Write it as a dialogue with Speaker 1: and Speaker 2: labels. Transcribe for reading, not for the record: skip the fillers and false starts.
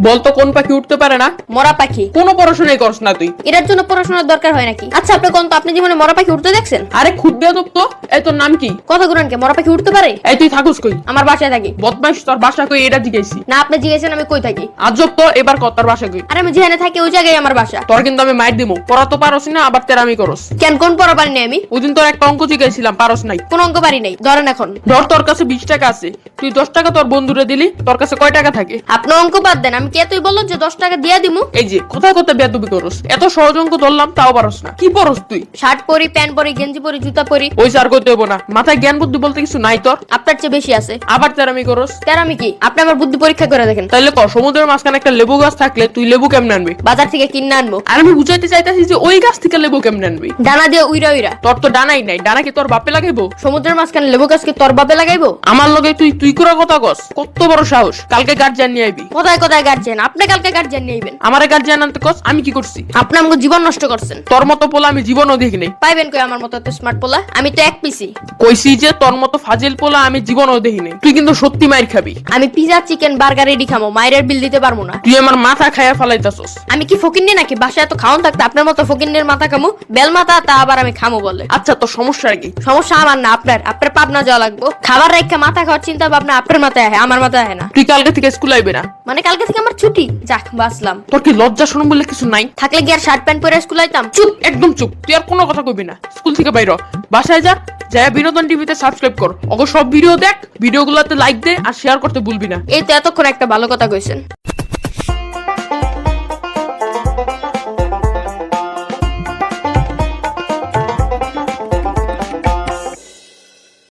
Speaker 1: বলতো কোন পাখি উঠতে পারে না?
Speaker 2: মরা পাখি।
Speaker 1: কোনো পড়াশোনাই করছ না তুই।
Speaker 2: এটার জন্য পড়াশোনার দরকার হয় নাকি? আচ্ছা আপনি কোন তো আপনি জীবনে মরা পাখি উঠতে দেখছেন?
Speaker 1: আরে খুদ বেয়াদব তো। এই তোর নাম কি?
Speaker 2: কথা গুরানকে মরা পাখি উঠতে পারে?
Speaker 1: এই তুই থাকুস কই?
Speaker 2: আমার বাসায় থাকি।
Speaker 1: বদমাইশ, তোর বাসা কই এটা জিজ্ঞাসি।
Speaker 2: না আপনি জিজ্ঞেসেন আমি কই থাকি।
Speaker 1: আজব তো, এবার কত তোর বাসা কই?
Speaker 2: আরে আমি যেখানে থাকি ওই জায়গায় আমার বাসা।
Speaker 1: তোর কিন্তু আমি মাইর দিমু। পড়া তো পারস না, আবার তেরামি করস।
Speaker 2: কেন কোন পড়া পারি নাই আমি?
Speaker 1: ওইদিন তোর একটা অঙ্ক জিজ্ঞাসিলাম, পারস নাই।
Speaker 2: কোন অঙ্ক পারি নাই? ধরেন এখন।
Speaker 1: ধর তোর কাছে 20 টাকা আছে, তুই 10 টাকা তোর বন্ধুরে দিলি, তোর কাছে কয় টাকা থাকে?
Speaker 2: আপনি অঙ্ক বাদ দেন, আমি কে তুই বললো যে 10 টাকা দিয়া দিমু?
Speaker 1: এই যে কোথায় কোথায় বেয়াদবি করস। এত সহজ অঙ্ক ধরলাম তাও পারস না। কি পড়স তুই?
Speaker 2: শার্ট পরি, প্যান্ট পরি, গেঞ্জি পরি, জুতা পরি।
Speaker 1: ওই স্যার করতে হবো না, মাথায় জ্ঞান বুদ্ধি বলতে কিছু নাই তোর।
Speaker 2: আপনার চেয়ে বেশি আছে।
Speaker 1: আবার তেরামি করস।
Speaker 2: তার আমি কি? আপনি আমার বুদ্ধি পরীক্ষা করে দেখেন।
Speaker 1: তাইলে ক, সমুদ্রের মাঝখানে একটা লেবু গাছ থাকলে তুই লেবু কেমনে আনবি?
Speaker 2: বাজার থেকে কিনে আনবো।
Speaker 1: আর আমি বুঝাইতে চাইতেছি যে ওই গাছ থেকে লেবু কেমনে আনবি।
Speaker 2: ডানা দিয়ে উইরা উইরা।
Speaker 1: তোর তো ডানাই নাই, ডানা কি তোর বাপে লাগাইবো?
Speaker 2: সমুদ্রের মাঝখানে লেবু গাছ কি তোর বাপে লাগাইবো?
Speaker 1: আমার লগে তুই তুই করে কথা কস, কত বড় সাহস। কালকে গার্জিয়ান নিয়ে আইবি।
Speaker 2: কোথায় কোথায় গার্জেন? আপনি কালকে গার্জেন নিয়ে আইবেন।
Speaker 1: আমারে গার্জিয়ান আনতে কস, আমি কি করছি?
Speaker 2: আপনি আমাকে জীবন নষ্ট করছেন।
Speaker 1: তোর মতো পোলা আমি জীবনও দেখি নাই।
Speaker 2: পাইবেন কই আমার মতো এত স্মার্ট পোলা? আমি তো এক পিসি।
Speaker 1: কইছি যে তোর মতো ফাজিল পোলা আমি জীবনও দেখি নাই। তুই কিন্তু সত্যি মাইর খাবি।
Speaker 2: আমি পিজা, চিকেন, বার্গার রেডি খামো, মায়ের বিল দিতে পারবো না।
Speaker 1: তুই আমার মাথা খায়া ফালাইতাছস।
Speaker 2: আমি কি ফকিন্নি নাকি? বাসায় তো খাওন থাকতে আপনার মতো ফকিন্নির মাথা খামু? বেল মাথা, তা আবার আমি খামো বলে।
Speaker 1: আচ্ছা তোর সমস্যা কি?
Speaker 2: সমস্যা আমার না আপনার। আপনার পাবনা যাওয়া লাগবো। খাবার রেখে মাথা খাওয়ার চিন্তা ভাবনা আপনার মাথায় আহে, আমার মাথায় আহে না।
Speaker 1: তুই কালকে থেকে স্কুল আইবি না?
Speaker 2: মানে কালকে থেকে আমার ছুটি। যাক বাঁচলাম।
Speaker 1: তোর কি লজ্জা শরম বলে কিছু নাই?
Speaker 2: থাকলে কি আর শার্ট প্যান্ট পরে স্কুল আইতাম?
Speaker 1: চুপ, একদম চুপ। তুই আর কোনো কথা কইবি না। স্কুল থেকে বাইর হ। বাসায় যা, যায় বিনোদন টিভিতে সাবস্ক্রাইব কর। অগো সব ভিডিও দেখ, ভিডিওগুলোতে লাইক দে আর শেয়ার করতে ভুলবি না।
Speaker 2: এই তো এতক্ষণ একটা ভালো কথা কইছেন।